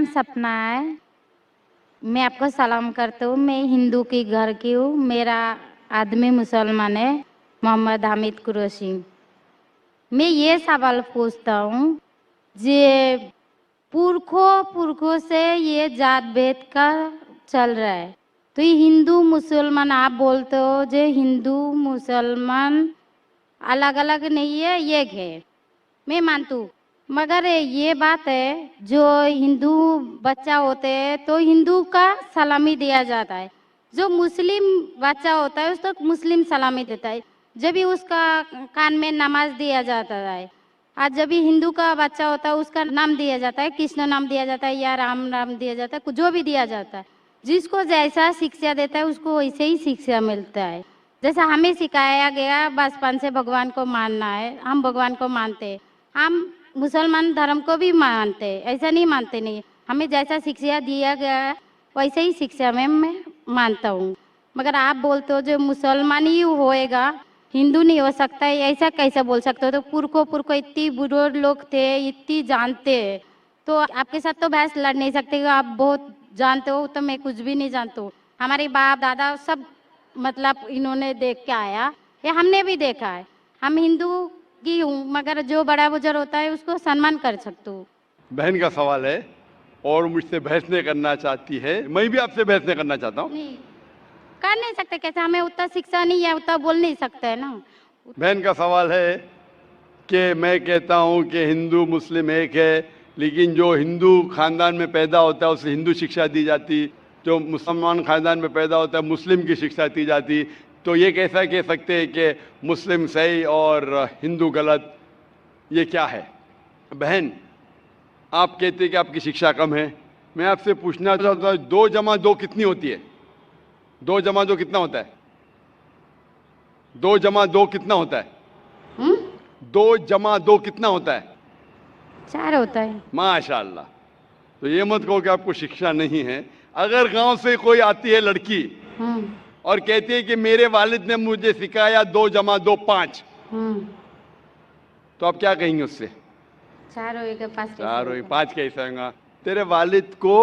नाम सपना है। मैं आपको सलाम करता हूँ। मैं हिंदू की घर की हूँ। मेरा आदमी मुसलमान है, मोहम्मद हामिद कुरैशी। मैं ये सवाल पूछता हूँ, जे पुरखों से ये जात भेद का चल रहा है, तो ये हिंदू मुसलमान आप बोलते हो, जो हिंदू मुसलमान अलग अलग नहीं है, एक है। मैं मानती हूँ, मगर ये बात है, जो हिंदू बच्चा होते हैं तो हिंदू का सलामी दिया जाता है, जो मुस्लिम बच्चा होता है उसको मुस्लिम सलामी देता है। जब भी उसका कान में नमाज दिया जाता है, आज जब भी हिंदू का बच्चा होता है उसका नाम दिया जाता है, कृष्ण नाम दिया जाता है या राम नाम दिया जाता है, जो भी दिया जाता है। जिसको जैसा शिक्षा देता है उसको वैसे ही शिक्षा मिलता है। जैसा हमें सिखाया गया बचपन से भगवान को मानना है, हम भगवान को मानते हैं। हम मुसलमान धर्म को भी मानते हैं, ऐसा नहीं मानते नहीं। हमें जैसा शिक्षा दिया गया है वैसे ही शिक्षा में मैं मानता हूँ। मगर आप बोलते हो जो मुसलमान ही होएगा, हिंदू नहीं हो सकता है, ऐसा कैसे बोल सकते हो? तो पुरखों इतनी बुजुर्ग लोग थे, इतनी जानते हैं, तो आपके साथ तो बहस लड़ नहीं सकते। आप बहुत जानते हो, तो मैं कुछ भी नहीं जानता हूँ। हमारे बाप दादा सब मतलब इन्होंने देख के आया, ये हमने भी देखा है। हम हिंदू की हूँ, मगर जो बड़ा बुजुर्ग होता है उसको सम्मान कर सकती हूँ। बहन का सवाल है और मुझसे बहस नहीं करना चाहती है। मैं भी आपसे बहस नहीं करना चाहता हूँ। नहीं कर नहीं सकते, कैसे? हमें उतना शिक्षा नहीं है, उतना बोल नहीं सकते है ना। बहन का सवाल है कि मैं कहता हूँ कि हिंदू मुस्लिम एक है, लेकिन जो हिंदू खानदान में पैदा होता है उसे हिंदू शिक्षा दी जाती, जो मुसलमान खानदान में पैदा होता है मुस्लिम की शिक्षा दी जाती। तो ये कैसा कह सकते हैं कि मुस्लिम सही और हिंदू गलत? ये क्या है? बहन, आप कहते हैं कि आपकी शिक्षा कम है। मैं आपसे पूछना चाहता हूँ, 2 जमा 2 कितनी होती है? 2 जमा 2 कितना होता है? 2 जमा 2 कितना होता है? 2 जमा 2 कितना होता है? 4 होता है। माशाल्लाह। तो ये मत कहो कि आपको शिक्षा नहीं है। अगर गांव से कोई आती है लड़की और कहती है कि मेरे वालिद ने मुझे सिखाया 2 जमा 2 5, तो आप क्या कहेंगे उससे? 4 होएगा 5 4 हुई, 5 कैसे होगा? तेरे वालिद को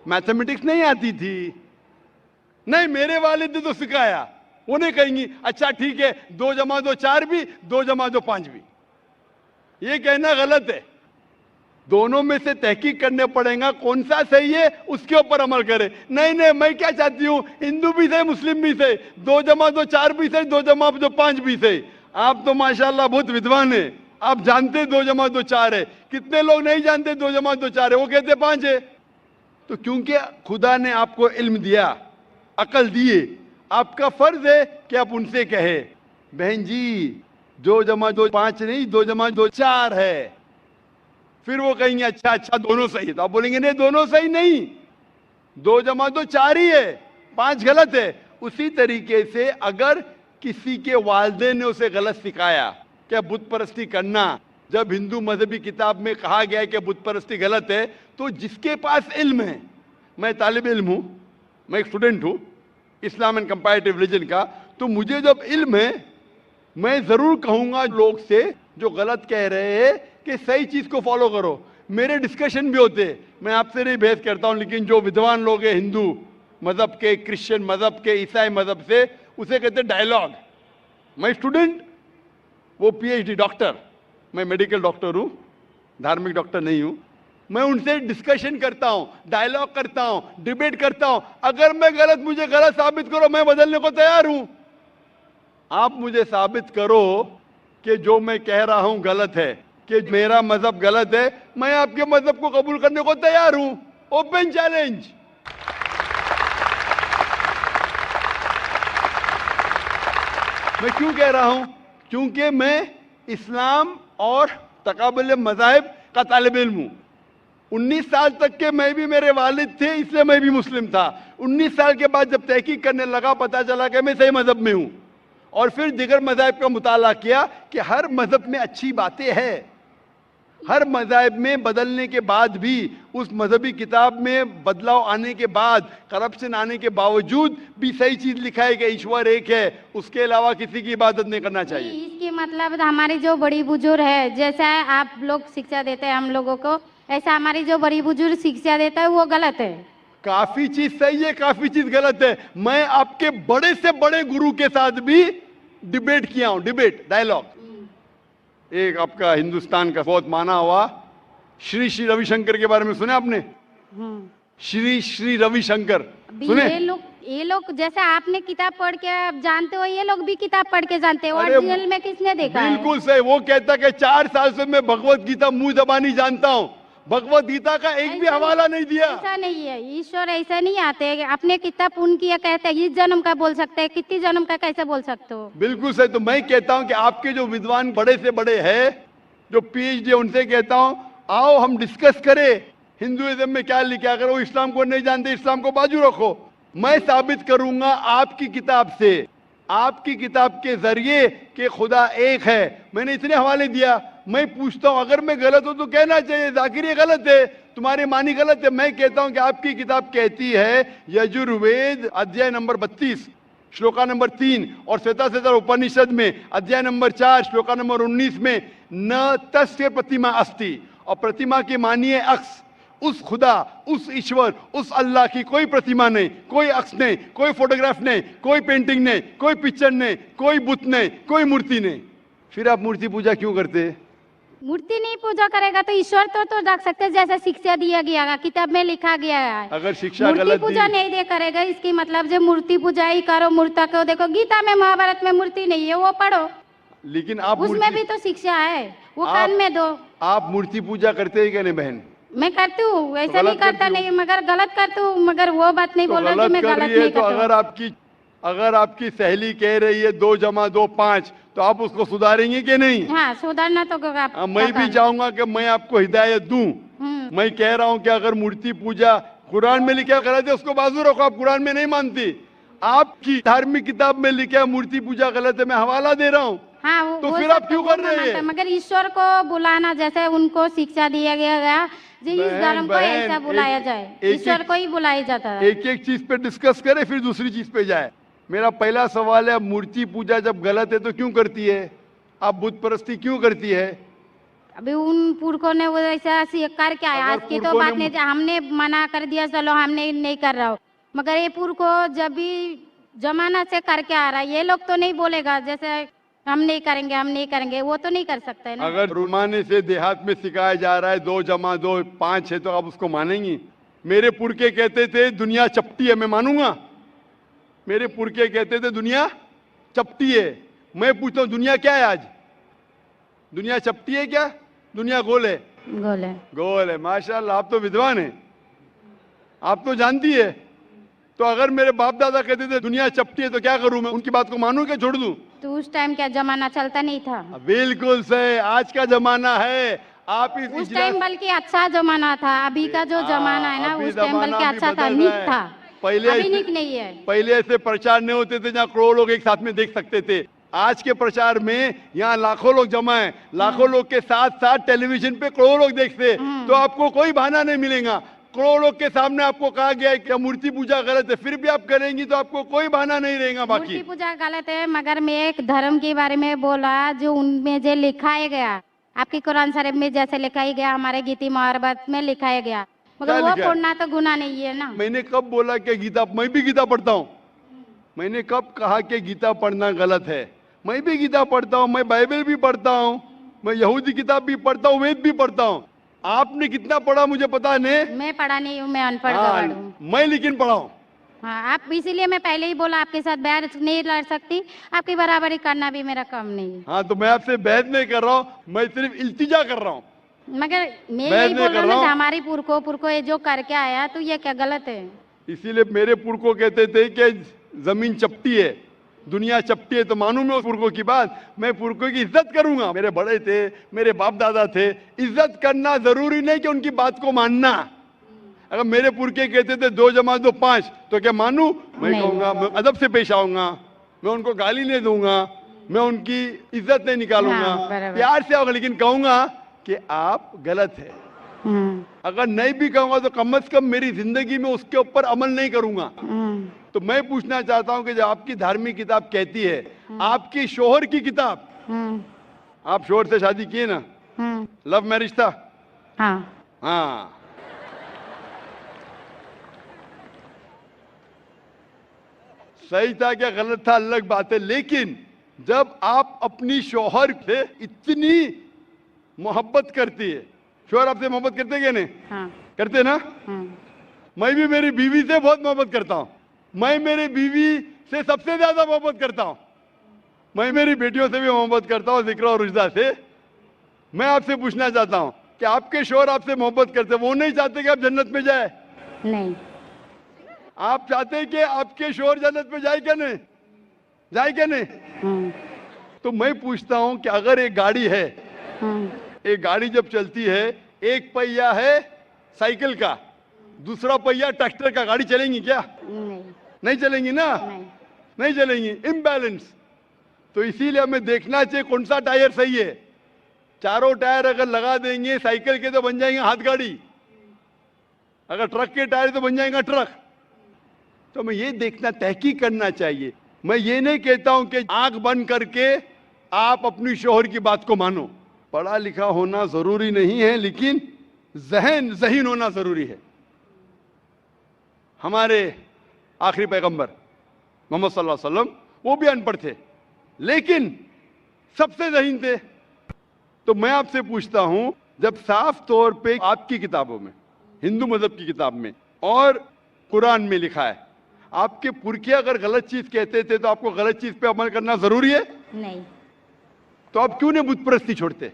मैथमेटिक्स नहीं आती थी? नहीं, मेरे वालिद ने तो सिखाया। उन्हें कहेंगी अच्छा ठीक है, 2 जमा 2 4 भी, 2 जमा 2 5 भी। ये कहना गलत है। दोनों में से तहकीक करने पड़ेगा, कौन सा सही है उसके ऊपर अमल करे। नहीं नहीं, मैं क्या चाहती हूँ, हिंदू भी सही मुस्लिम भी सही, 2 जमा 2 4 भी सही, 2 जमा 2 5 भी सही। आप तो माशाल्लाह बहुत विद्वान है, आप जानते 2 जमा 2 4 है। कितने लोग नहीं जानते 2 जमा 2 4 है, वो कहते 5 है। तो क्योंकि खुदा ने आपको इल्म दिया, अकल दिए, आपका फर्ज है कि आप उनसे कहे बहन जी 2 जमा 2 5 नहीं, 2 जमा 2 4 है। फिर वो कहेंगे अच्छा अच्छा दोनों सही है। तो आप बोलेंगे नहीं दोनों सही नहीं, 2 जमा 2 4 ही है, 5 गलत है। उसी तरीके से अगर किसी के वालिदैन ने उसे गलत सिखाया क्या बुत परस्ती करना, जब हिंदू मजहबी किताब में कहा गया है कि बुत परस्ती गलत है, तो जिसके पास इल्म है, मैं तालिब इल्म हूं, मैं एक स्टूडेंट हूं इस्लाम एंड कंपैरेटिव रिलीजन का, तो मुझे जब इल्म है मैं जरूर कहूंगा लोग से जो गलत कह रहे हैं कि सही चीज को फॉलो करो। मेरे डिस्कशन भी होते हैं, मैं आपसे नहीं बहस करता हूं, लेकिन जो विद्वान लोग हैं हिंदू मजहब के, क्रिश्चियन मजहब के, ईसाई मजहब से, उसे कहते हैं डायलॉग। मैं स्टूडेंट, वो पीएचडी डॉक्टर, मैं मेडिकल डॉक्टर हूं, धार्मिक डॉक्टर नहीं हूं। मैं उनसे डिस्कशन करता हूं, डायलॉग करता हूं, डिबेट करता हूं। अगर मैं गलत, मुझे गलत साबित करो, मैं बदलने को तैयार हूं। आप मुझे साबित करो कि जो मैं कह रहा हूं गलत है, कि मेरा मजहब गलत है, मैं आपके मजहब को कबूल करने को तैयार हूं। Open challenge. मैं क्यों कह रहा हूं? क्योंकि मैं इस्लाम और तकाबुल मज़ाहिब का तालिब इल्म हूं। 19 साल तक के मैं भी, मेरे वालिद थे इसलिए मैं भी मुस्लिम था। 19 साल के बाद जब तहकीक करने लगा, पता चला कि मैं सही मजहब में हूं, और फिर दिगर मज़ाहिब का मुताला किया कि हर मजहब में अच्छी बातें हैं। हर मज़ाहिब में बदलने के बाद भी, उस मजहबी किताब में बदलाव आने के बाद, करप्शन आने के बावजूद भी सही चीज लिखा है कि ईश्वर एक है, उसके अलावा किसी की इबादत नहीं करना चाहिए। इसके मतलब हमारी जो बड़ी बुजुर्ग है, जैसा आप लोग शिक्षा देते हैं हम लोगों को ऐसा हमारी जो बड़ी बुजुर्ग शिक्षा देता है वो गलत है। काफी चीज सही है, काफी चीज गलत है। मैं आपके बड़े से बड़े गुरु के साथ भी डिबेट किया हूं, डिबेट डायलॉग। एक आपका हिंदुस्तान का बहुत माना हुआ श्री श्री रविशंकर के बारे में सुने आपने? श्री श्री रविशंकर अभी सुने? ये लोग जैसे आपने किताब पढ़ के आप जानते हो, ये लोग भी किताब पढ़ के जानते हो। अरे ओरिजिनल में किसने देखा है? बिल्कुल सही। वो कहता कि 4 साल से मैं भगवत गीता मुंह जबानी जानता हूं, भगवत गीता का एक भी हवाला नहीं दिया। ऐसा नहीं है, ईश्वर ऐसा नहीं आते कि अपने कितना पुण्य किया कहते हैं इस जन्म का बोल सकते हैं, कितनी जन्म का कैसे बोल सकते हो? बिल्कुल सही। तो मैं कहता हूं कि आपके जो विद्वान बड़े से बड़े हैं, जो पीएचडी, उनसे कहता हूं आओ हम डिस्कस करें हिंदुइज्म में क्या लिखा। अगर वो इस्लाम को नहीं जानते, इस्लाम को बाजू रखो। मैं साबित करूंगा आपकी किताब से, आपकी किताब के जरिए कि खुदा एक है। मैंने इतने हवाले दिया। मैं पूछता हूं अगर मैं गलत हूं तो कहना चाहिए जाकिर ये गलत है, तुम्हारी मानी गलत है। मैं कहता हूं कि आपकी किताब कहती है यजुर्वेद अध्याय नंबर 32 श्लोका नंबर 3 और श्वेताश्वेतर उपनिषद में अध्याय नंबर 4 श्लोका नंबर 19 में न तस्य प्रतिमा अस्ति, और प्रतिमा की मानिए अक्स। उस खुदा, उस ईश्वर, उस अल्लाह की कोई प्रतिमा नहीं, कोई अक्स नहीं, कोई फोटोग्राफ नहीं, कोई पेंटिंग नहीं, कोई पिक्चर नहीं, कोई बुत नहीं, कोई मूर्ति नहीं। फिर आप मूर्ति पूजा क्यों करते हैं? मूर्ति नहीं पूजा करेगा तो ईश्वर तो रख सकते हैं, जैसे शिक्षा दिया गया है, किताब में लिखा गया है। अगर शिक्षा मूर्ति गलत पूजा दी, नहीं दे करेगा इसकी मतलब जो मूर्ति पूजा ही करो, मूर्ता को देखो गीता में महाभारत में मूर्ति नहीं है, वो पढ़ो, लेकिन आप उसमें भी तो शिक्षा है, वो कान में दो। आप मूर्ति पूजा करते हैं क्या नहीं बहन? मैं करती हूँ, ऐसा गलत नहीं करता करती नहीं, मगर गलत करती हूँ। मगर वो बात नहीं तो बोल रहा कि गलत मैं कर गलत रही है। नहीं तो करता। अगर आपकी सहेली कह रही है 2 + 2 5, तो आप उसको सुधारेंगे कि नहीं? हाँ, सुधारना तो आप मैं भी चाहूंगा कि मैं आपको हिदायत दूं। मैं कह रहा हूं कि अगर मूर्ति पूजा कुरान में लिखा गलत है उसको बाजू रखो, आप कुरान में नहीं मानती। आपकी धार्मिक किताब में लिखा मूर्ति पूजा गलत है, मैं हवाला दे रहा हूँ। हाँ, तो वो फिर सब आप क्यों तो कर वो रहे मानता है, हैं? मगर ईश्वर को बुलाना जैसे उनको शिक्षा दिया गया जी, इस बहन, धर्म को बहन, ऐसा बुलाया जाए, ईश्वर को ही बुलाया जाता है। एक एक चीज पे डिस्कस करे फिर दूसरी चीज पे जाए। मेरा पहला सवाल है, मूर्ति पूजा जब गलत है तो क्यों करती है? आप बुत परस्ती क्यों करती है? अभी उन पुरखों ने वो ऐसा कर क्या है, अगर आज की तो पुरखों बात ने- नहीं, हमने मना कर दिया चलो हमने नहीं कर रहा हूँ, मगर ये पुरखों जब भी जमाना से करके आ रहा है, ये लोग तो नहीं बोलेगा जैसे हम नहीं करेंगे, हम नहीं करेंगे, वो तो नहीं कर सकते ना। अगर रुमाने से देहात में सिखाया जा रहा है 2 + 2 5 है, तो आप उसको मानेंगी? मेरे पुरखे कहते थे दुनिया चपटी है, मैं मानूंगा? मेरे पुरखे कहते थे दुनिया चपटी है। मैं पूछता हूँ दुनिया क्या है आज? दुनिया चपटी है क्या? दुनिया गोल है? गोल है। गोल है। माशाल्लाह, आप तो विद्वान हैं, आप तो जानती है। तो अगर मेरे बाप दादा कहते थे दुनिया चपटी है तो क्या करूं मैं? उनकी बात को मानूं क्या छोड़ दूं? तो उस टाइम क्या जमाना चलता नहीं था? बिल्कुल सही, आज का जमाना है। आप इस उस टाइम बल्कि अच्छा जमाना था, अभी का जो जमाना है ना, अभी उस टाइम जमाना बल्कि भी अच्छा था, बदल नीक रहा है। था। पहले अभी ऐसे- नीक नहीं है। पहले ऐसे प्रचार नहीं होते थे जहाँ करोड़ों लोग एक साथ में देख सकते थे। आज के प्रचार में यहाँ लाखों लोग जमा है, लाखों लोग के साथ साथ टेलीविजन पे करोड़ों लोग देखते हैं, तो आपको कोई बहाना नहीं मिलेगा। करोड़ों लोग के सामने आपको कहा गया है कि मूर्ति पूजा गलत है, फिर भी आप करेंगी तो आपको कोई बहाना नहीं रहेगा। मूर्ति बाकी पूजा गलत है, मगर मैं एक धर्म के बारे में बोला जो उनमें जो लिखाया गया, आपकी कुरान शरीफ में जैसे लिखाया गया, हमारे गीता महाभारत में लिखाया गया, मगर क्या वो लिखा है? पढ़ना तो गुनाह नहीं है ना। मैंने कब बोला कि गीता? मैं भी गीता पढ़ता हूँ। मैंने कब कहा कि गीता पढ़ना गलत है? मैं भी गीता पढ़ता हूँ, मैं बाइबल भी पढ़ता हूँ, मैं यहूदी किताब भी पढ़ता हूँ, वेद भी पढ़ता हूँ। आपने कितना पढ़ा मुझे पता नहीं। मैं पढ़ा नहीं हूँ, मैं अनपढ़ गवार हूँ। मैं लेकिन पढ़ा हूँ। हाँ, आप इसीलिए मैं पहले ही बोला आपके साथ बहस नहीं लड़ सकती, आपकी बराबरी करना भी मेरा काम नहीं है। हाँ, तो मैं आपसे बहस नहीं कर रहा हूँ, मैं सिर्फ इल्तिजा कर रहा हूँ। मगर मैं बहस यही नहीं बोल कर रहा रहा हूँ हूँ। हमारी पुरखों ये जो करके आया तो ये क्या गलत है? इसीलिए मेरे पुरखों कहते थे कि जमीन चपटी है, दुनिया चपटी है, तो मानूं मैं उस पुरखों की बात? मैं पुरखों की इज्जत करूंगा। मेरे बड़े थे, मेरे बाप दादा थे, इज्जत करना जरूरी नहीं कि उनकी बात को मानना। अगर मेरे पुरखे कहते थे 2 + 2 5, तो क्या मानूं? मैं नहीं। कहूंगा, मैं अदब से पेश आऊंगा, मैं उनको गाली नहीं दूंगा, मैं उनकी इज्जत नहीं निकालूंगा, हाँ, बराबर। प्यार से आऊंगा, लेकिन कहूंगा कि आप गलत है। अगर नहीं भी कहूंगा तो कम से कम मेरी जिंदगी में उसके ऊपर अमल नहीं करूंगा। तो मैं पूछना चाहता हूं कि जो आपकी धार्मिक किताब कहती है, आपकी शोहर की किताब, आप शोहर से शादी किए ना? लव मैरिज था? हाँ। हाँ, सही था क्या गलत था अलग बात है, लेकिन जब आप अपनी शौहर से इतनी मोहब्बत करती है, शौहर आपसे मोहब्बत करते क्या नहीं? हाँ करते ना? हाँ मैं भी मेरी बीवी से बहुत मोहब्बत करता हूँ। मैं मेरी बीवी से सबसे ज्यादा मोहब्बत करता हूँ। मैं मेरी बेटियों से भी मोहब्बत करता हूँ, जिक्र और रुजदा से। मैं आपसे पूछना चाहता हूँ कि आपके शौहर आपसे मोहब्बत करते, वो नहीं चाहते कि आप जन्नत में जाए? नहीं। आप चाहते हैं कि आपके शौहर जन्नत में जाए क्या नहीं? जाए क्या नहीं? हाँ तो मैं पूछता हूँ कि अगर एक गाड़ी है, हाँ एक गाड़ी जब चलती है, एक पहिया है साइकिल का, दूसरा पहिया ट्रैक्टर का, गाड़ी चलेंगी क्या? नहीं नहीं चलेंगी ना? नहीं। नहीं चलेंगी, इम्बैलेंस। तो इसीलिए हमें देखना चाहिए कौन सा टायर सही है। चारों टायर अगर लगा देंगे साइकिल के तो बन जाएंगे हाथ गाड़ी, अगर ट्रक के टायर तो बन जाएगा ट्रक। तो हमें ये देखना, तहकीक करना चाहिए। मैं ये नहीं कहता हूं कि आंख बंद करके आप अपनी शौहर की बात को मानो। पढ़ा लिखा होना जरूरी नहीं है, लेकिन जहन ज़हीन होना जरूरी है। हमारे आखिरी पैगंबर मोहम्मद सल्लल्लाहु अलैहि वसल्लम, वो भी अनपढ़ थे लेकिन सबसे ज़हीन थे। तो मैं आपसे पूछता हूं, जब साफ तौर पे आपकी किताबों में, हिंदू मजहब की किताब में और कुरान में लिखा है, आपके पुरखे अगर गलत चीज कहते थे तो आपको गलत चीज पे अमल करना जरूरी है? नहीं। तो आप क्यों नहीं बुत परस्ती छोड़ते?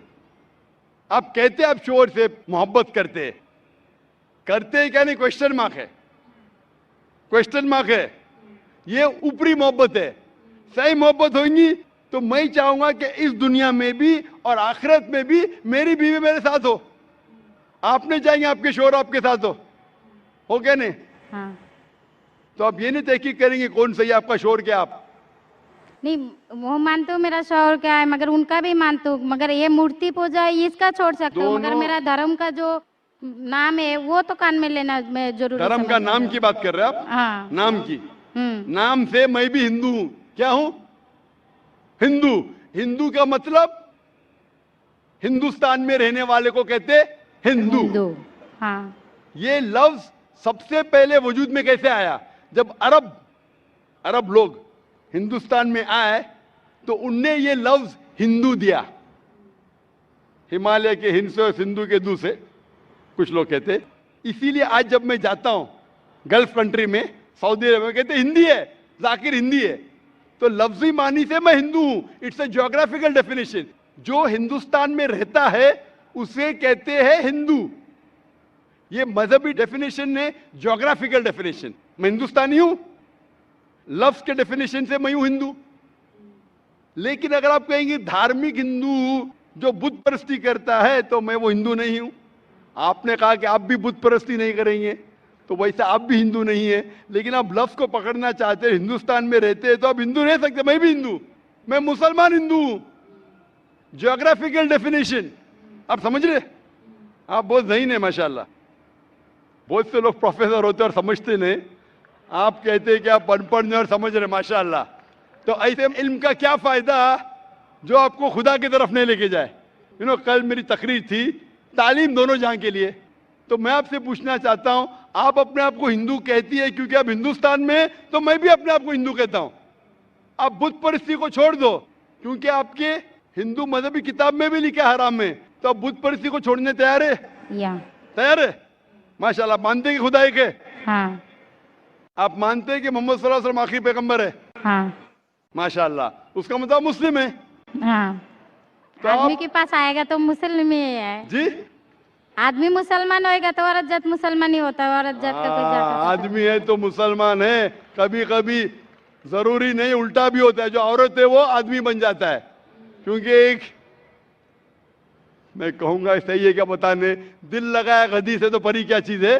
आप कहते आप शोर से मोहब्बत करते हैं क्या नहीं? क्वेश्चन मार्क है, क्वेश्चन मार्क है। ये ऊपरी मोहब्बत है। सही मोहब्बत होगी तो मैं चाहूंगा कि इस दुनिया में भी और आखिरत में भी मेरी बीवी मेरे साथ हो। आप नहीं चाहेंगे आपके शोर आपके साथ हो क्या नहीं? हाँ। तो आप ये नहीं तहकीक करेंगे कौन सही आपका शोर क्या? आप नहीं, वो मानते हो मेरा शौहर क्या है, मगर उनका भी मानते हो, मगर ये मूर्ति पूजा इसका छोड़ सकते हो, मगर मेरा धर्म का जो नाम है वो तो कान में लेना मैं जरूरी धर्म का नाम की बात कर रहे हैं आप? हाँ। नाम की। नाम से मैं भी हिंदू हूं। क्या हूं? हिंदू। हिंदू का मतलब हिंदुस्तान में रहने वाले को कहते हिंदू। हिंदू। हाँ। ये लफ्ज सबसे पहले वजूद में कैसे आया? जब अरब लोग हिंदुस्तान में आए तो उनने ये लफ्ज हिंदू दिया। हिमालय के हिंद से और सिंधु के दू से कुछ लोग कहते। इसीलिए आज जब मैं जाता हूं गल्फ कंट्री में, सऊदी अरब में, कहते हिंदी है, जाकिर हिंदी है। तो लफ्जी मानी से मैं हिंदू हूं। It's a geographical definition. जो हिंदुस्तान में रहता है उसे कहते हैं हिंदू। ये मजहबी डेफिनेशन ने ज्योग्राफिकल डेफिनेशन। मैं हिंदुस्तानी हूं, लफ्ज के डेफिनेशन से मैं हूं हिंदू। लेकिन अगर आप कहेंगे धार्मिक हिंदू जो बुत परस्ती करता है तो मैं वो हिंदू नहीं हूं। आपने कहा कि आप भी बुत परस्ती नहीं करेंगे तो वैसे आप भी हिंदू नहीं है। लेकिन आप लफ्ज को पकड़ना चाहते हैं, हिंदुस्तान में रहते हैं तो आप हिंदू रह सकते। मैं भी हिंदू, मैं मुसलमान हिंदू हूं। ज्योग्राफिकल डेफिनेशन आप समझ रहे? आप बहुत ज़हीन है माशाल्लाह। बहुत से लोग प्रोफेसर होते और समझते नहीं। आप कहते हैं कि आप अनपढ़ नहीं और समझ रहे, माशाल्लाह। तो ऐसे इल्म का क्या फायदा जो आपको खुदा की तरफ नहीं लेके जाए? कल मेरी तकरीर थी तालीम दोनों जहां के लिए। तो मैं आपसे पूछना चाहता हूं, आप अपने आप को हिंदू कहती है क्योंकि आप हिंदुस्तान में हैं, तो मैं भी अपने आप को हिंदू कहता हूं। आप बुत परस्ती को छोड़ दो क्योंकि आपके हिंदू मजहबी किताब में भी लिखा है हराम में, तो आप बुत परस्ती को छोड़ने तैयार है? तैयार है? माशाल्लाह। मानते हैं कि खुदा एक है? हाँ। आप मानते हैं कि मोहम्मद सल्लल्लाहु अलैहि वसल्लम आखिरी पैगंबर है? हाँ। माशाल्लाह। उसका मतलब मुस्लिम है? हाँ। तो आदमी के पास आएगा तो मुस्लिम ही है जी। आदमी मुसलमान होएगा तो औरत जात मुसलमान ही होता है। औरत जात का कोई जात आदमी है तो मुसलमान है। कभी कभी जरूरी नहीं, उल्टा भी होता है। जो औरत है वो आदमी बन जाता है। क्योंकि एक मैं कहूंगा सही है क्या बताने, दिल लगाया गधी से तो परी क्या चीज है।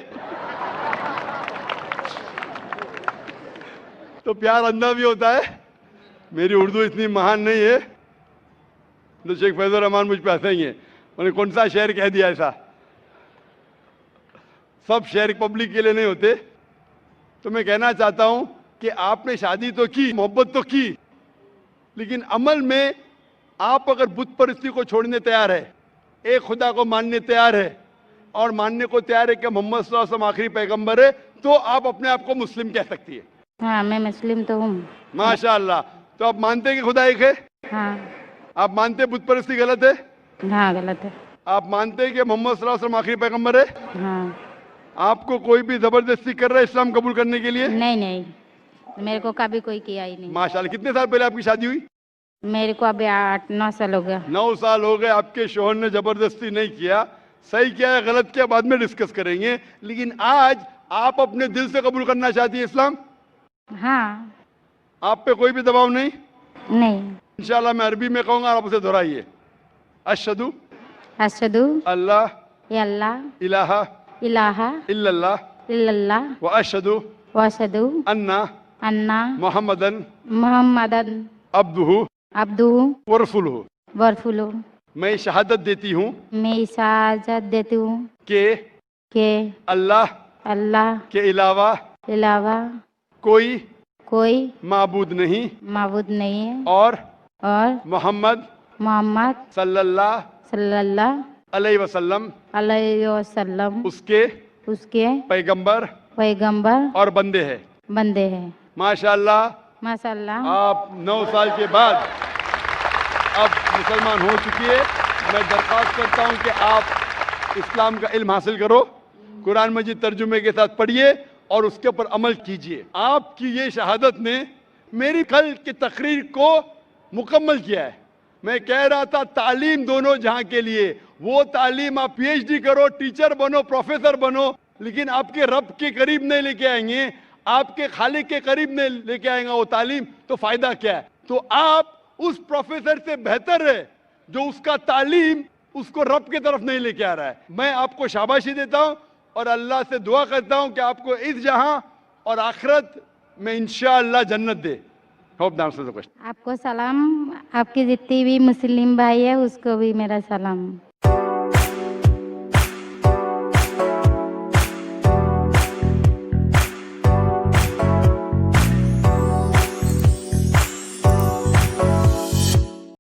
तो प्यार अंधा भी होता है। मेरी उर्दू इतनी महान नहीं है तो शेख फैजुर रहमान मुझ पे हंसेंगे, मैंने कौन सा शेर कह दिया ऐसा। सब शेर पब्लिक के लिए नहीं होते। तो मैं कहना चाहता हूं कि आपने शादी तो की, मोहब्बत तो की, लेकिन अमल में आप अगर बुत परस्ती को छोड़ने तैयार है, एक खुदा को मानने तैयार है, और मानने को तैयार है कि मोहम्मद सल्लल्लाहु अलैहि वसल्लम आखिरी पैगंबर है, तो आप अपने आप को मुस्लिम कह सकती है। हाँ, मैं मुस्लिम तो हूँ। माशाअल्लाह। तो आप मानते हैं कि खुदा एक है? हाँ। आप मानते हैं बुत परस्ती गलत है? हाँ, गलत है। आप मानते हैं कि मोहम्मद सल्लल्लाहु अलैहि वसल्लम आखिरी पैगंबर है? हाँ। आपको कोई भी जबरदस्ती कर रहा है इस्लाम कबूल करने के लिए? नहीं नहीं, मेरे को कभी कोई किया ही नहीं। माशाअल्लाह। कितने साल पहले आपकी शादी हुई? मेरे को अभी 8-9 साल हो गया। 9 साल हो गए। आपके शोहर ने जबरदस्ती नहीं किया। सही किया है गलत किया बाद में डिस्कस करेंगे, लेकिन आज आप अपने दिल से कबूल करना चाहती है इस्लाम? हाँ। आप पे कोई भी दबाव नहीं? नहीं। इंशाल्लाह मैं अरबी में कहूंगा, आप उसे दोहराइए। अशहदु अशहदु अल्लाह अल्लाह इलाहा इलाहा इल्लल्लाह इल्लल्लाह व अशहदु व अशहदु अन्ना अन्ना मुहम्मदन मुहम्मदन अब्दुहु अब्दुहु व रसूलुहु। व रसूलुहु। मैं शहादत देती हूँ मैं इजाज़त देती हूँ कि अल्लाह के अलावा कोई कोई माबूद नहीं माबूद नहीं है और मोहम्मद सल्लल्लाहु अलैहि वसल्लम अलैहि वसल्लम उसके पैगंबर और बंदे हैं। माशाअल्लाह। आप 9 साल के बाद अब मुसलमान हो चुकी है। मैं दरख्वास्त करता हूं कि आप इस्लाम का इल्म हासिल करो, कुरान मजीद तर्जुमे के साथ पढ़िए और उसके ऊपर अमल कीजिए। आपकी ये शहादत ने मेरी कल की तकरीर को मुकम्मल किया है। मैं कह रहा था तालीम दोनों जहां के लिए, वो तालीम आप पीएचडी करो, टीचर बनो, प्रोफेसर बनो, लेकिन आपके रब के करीब नहीं लेके आएंगे, आपके खालिक के करीब नहीं लेके आएगा वो तालीम, तो फायदा क्या है? तो आप उस प्रोफेसर से बेहतर है जो उसका तालीम उसको रब की तरफ नहीं लेके आ रहा है। मैं आपको शाबाशी देता हूं और अल्लाह से दुआ करता हूं कि आपको इस जहां और आखिरत में इंशाअल्लाह जन्नत दे। Hope the answer the question. आपको सलाम, आपकी जितनी भी मुस्लिम भाई है उसको भी मेरा सलाम।